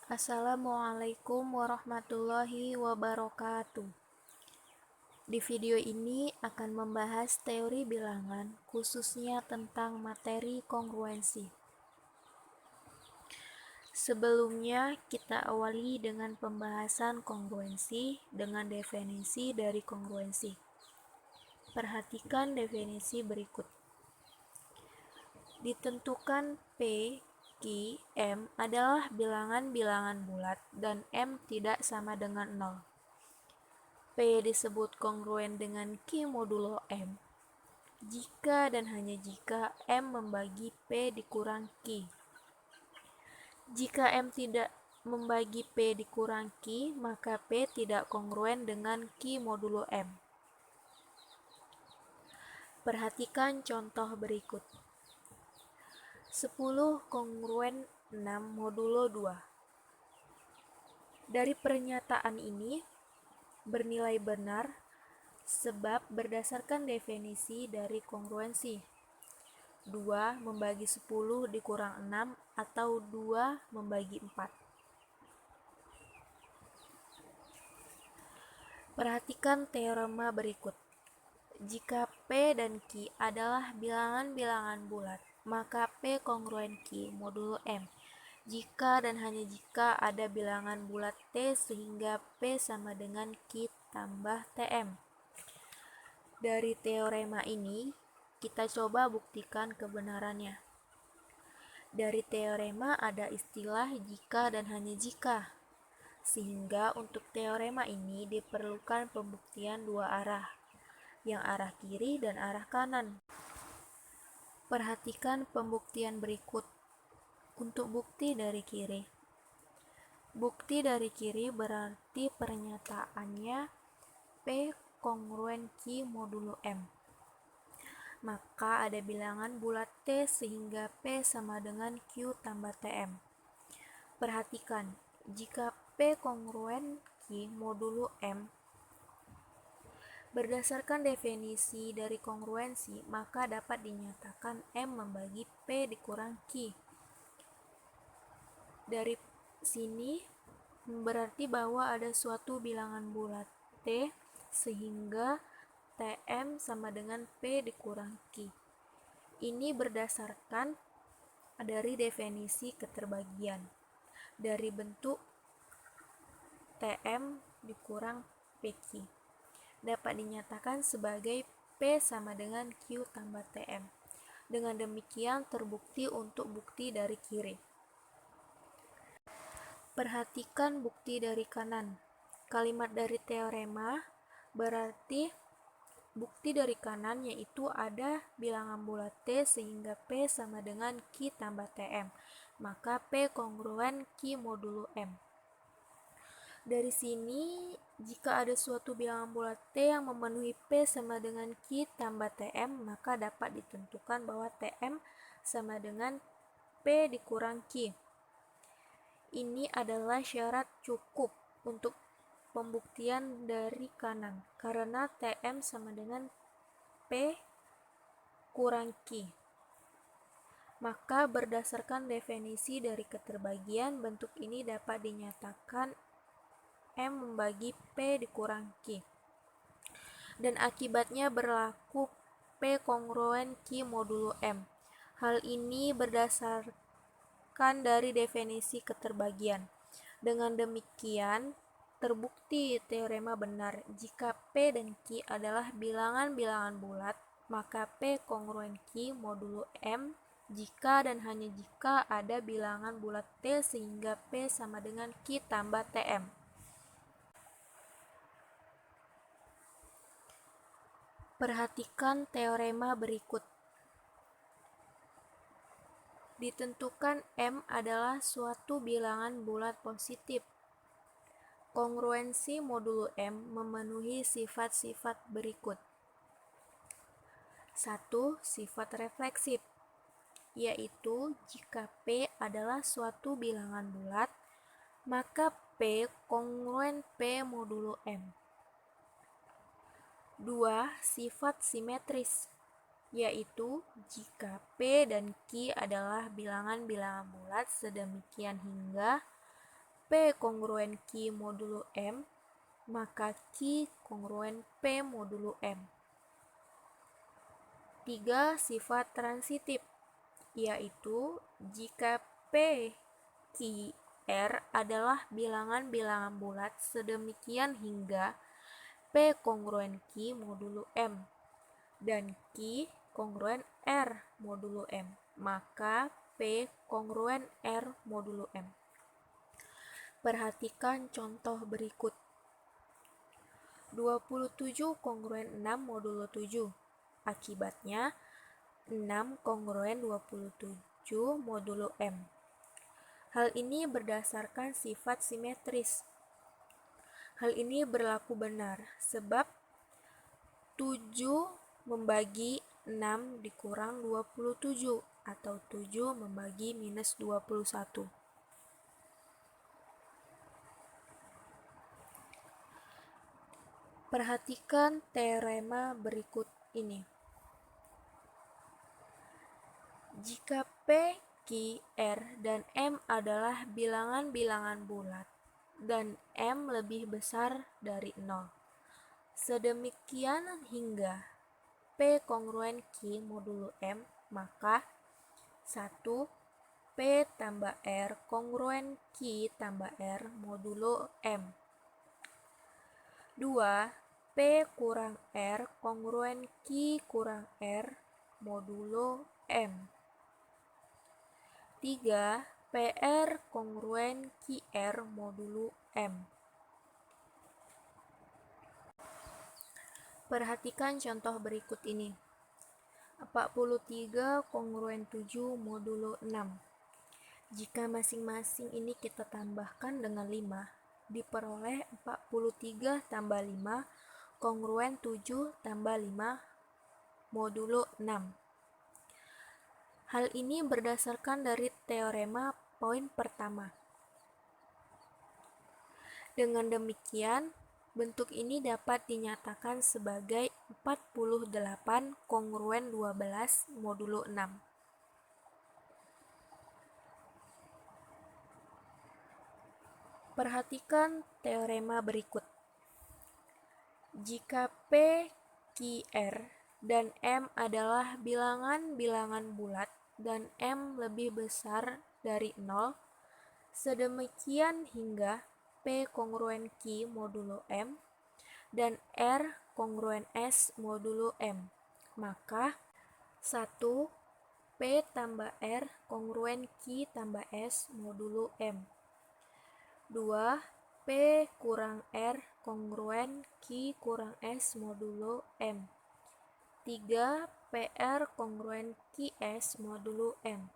Assalamualaikum warahmatullahi wabarakatuh. Di video ini akan membahas teori bilangan, khususnya tentang materi kongruensi. Sebelumnya, kita awali dengan pembahasan kongruensi dengan definisi dari kongruensi. Perhatikan definisi berikut. Ditentukan P, Q, M adalah bilangan-bilangan bulat dan M tidak sama dengan 0. P disebut kongruen dengan Q modulo M jika dan hanya jika M membagi P dikurang Q. Jika M tidak membagi P dikurang Q, maka P tidak kongruen dengan Q modulo M. Perhatikan contoh berikut. 10 kongruen 6 modulo 2. Dari pernyataan ini bernilai benar sebab berdasarkan definisi dari kongruensi. 2 membagi 10 dikurang 6 atau 2 membagi 4. Perhatikan teorema berikut. Jika P dan Q adalah bilangan-bilangan bulat, maka P kongruen Q modulo M. Jika dan hanya jika ada bilangan bulat T sehingga P sama dengan Q tambah Tm. Dari teorema ini, kita coba buktikan kebenarannya. Dari teorema ada istilah jika dan hanya jika, sehingga untuk teorema ini diperlukan pembuktian dua arah, yang arah kiri dan arah kanan. Perhatikan pembuktian berikut. Untuk bukti dari kiri. Bukti dari kiri berarti pernyataannya P kongruen Q modulo M. Maka ada bilangan bulat T sehingga P sama dengan Q tambah Tm. Perhatikan, jika P kongruen Q modulo M, berdasarkan definisi dari kongruensi, maka dapat dinyatakan M membagi P dikurang Q. Dari sini berarti bahwa ada suatu bilangan bulat T sehingga Tm sama dengan P dikurang Q. Ini berdasarkan dari definisi keterbagian. Dari bentuk Tm dikurang Pq dapat dinyatakan sebagai P sama dengan Q tambah Tm. Dengan demikian terbukti untuk bukti dari kiri. Perhatikan bukti dari kanan. Kalimat dari teorema berarti bukti dari kanan yaitu ada bilangan bulat T sehingga P sama dengan Q tambah Tm. Maka P kongruen Q modulo M. Dari sini, jika ada suatu bilangan bulat T yang memenuhi P sama dengan Q tambah Tm, maka dapat ditentukan bahwa Tm sama dengan P dikurang Q. Ini adalah syarat cukup untuk pembuktian dari kanan, karena Tm sama dengan P kurang Q. Maka berdasarkan definisi dari keterbagian, bentuk ini dapat dinyatakan M membagi P dikurang Q. Dan akibatnya berlaku P kongruen Q modulo M. Hal ini berdasarkan dari definisi keterbagian. Dengan demikian, terbukti teorema benar. Jika P dan Q adalah bilangan-bilangan bulat, maka P kongruen Q modulo M jika dan hanya jika ada bilangan bulat T sehingga P sama dengan Q tambah Tm. Perhatikan teorema berikut. Ditentukan M adalah suatu bilangan bulat positif. Kongruensi modulo M memenuhi sifat-sifat berikut. 1. Sifat refleksif, yaitu jika P adalah suatu bilangan bulat, maka P kongruen P modulo M. 2. Sifat simetris, yaitu jika P dan Q adalah bilangan-bilangan bulat sedemikian hingga P kongruen Q modulo M, maka Q kongruen P modulo M. 3. Sifat transitif, yaitu jika P, Q, R adalah bilangan-bilangan bulat sedemikian hingga P kongruen Q modulo M dan Q kongruen R modulo M, maka P kongruen R modulo M. Perhatikan contoh berikut. 27 kongruen 6 modulo 7. Akibatnya 6 kongruen 27 modulo M. Hal ini berdasarkan sifat simetris. Hal ini berlaku benar sebab 7 membagi 6 dikurang 27 atau 7 membagi minus 21. Perhatikan teorema berikut ini. Jika P, Q, R, dan M adalah bilangan-bilangan bulat dan M lebih besar dari 0, sedemikian hingga P kongruen Q modulo M, maka 1. P tambah R kongruen Q tambah R modulo M. 2. P kurang R kongruen Q kurang R modulo M. 3. PR kongruen QR modulo M. Perhatikan contoh berikut ini. 43 kongruen 7 modulo 6. Jika masing-masing ini kita tambahkan dengan 5, diperoleh 43 tambah 5 kongruen 7 tambah 5 modulo 6. Hal ini berdasarkan dari teorema poin pertama. Dengan demikian, bentuk ini dapat dinyatakan sebagai 48 kongruen 12 modulo 6. Perhatikan teorema berikut. Jika P, Q, R, dan M adalah bilangan-bilangan bulat dan M lebih besar dari 0, sedemikian hingga P kongruen Q modulo M dan R kongruen S modulo M, maka 1. P tambah R kongruen Q tambah S modulo M. 2. P kurang R kongruen Q kurang S modulo M. 3. PR kongruen QS modulo M.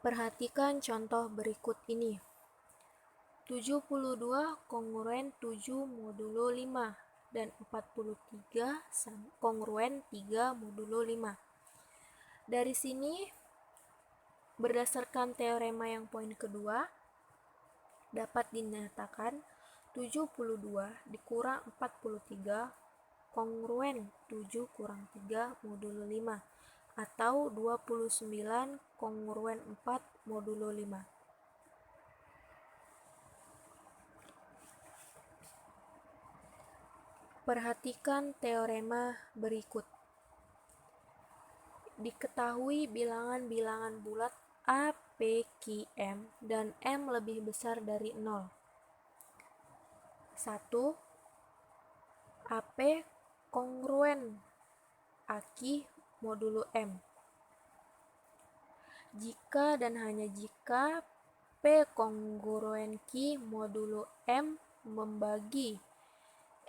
Perhatikan contoh berikut ini. 72 kongruen 7 modulo 5 dan 43 kongruen 3 modulo 5. Dari sini, berdasarkan teorema yang poin kedua, dapat dinyatakan 72 dikurang 43 kongruen 7 kurang 3 modulo 5 atau 29 kongruen 4 modulo 5. Perhatikan teorema berikut. Diketahui bilangan-bilangan bulat A, P, Q, M dan M lebih besar dari 0. 1. AP kongruen AQ modulo M. Jika dan hanya jika P kongruen Q modulo M membagi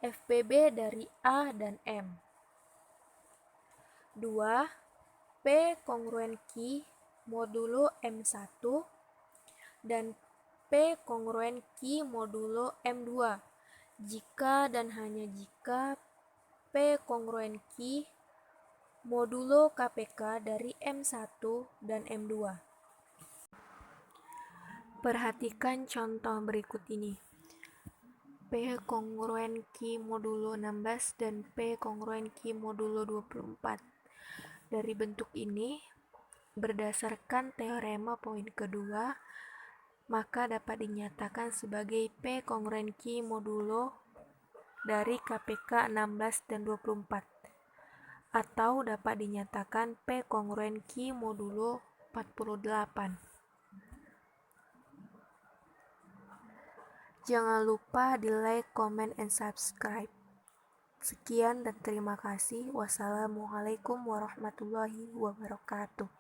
FPB dari A dan M. 2. P kongruen Q modulo M1 dan P kongruen Q modulo M2 jika dan hanya jika P kongruen Q modulo KPK dari M1 dan M2. Perhatikan contoh berikut ini. P kongruen Q modulo 16 dan P kongruen Q modulo 24. Dari bentuk ini, berdasarkan teorema poin kedua, maka dapat dinyatakan sebagai P kongruen Q modulo dari KPK 16 dan 24, atau dapat dinyatakan P kongruen Q modulo 48. Jangan lupa di like, comment, and subscribe. Sekian dan terima kasih. Wassalamualaikum warahmatullahi wabarakatuh.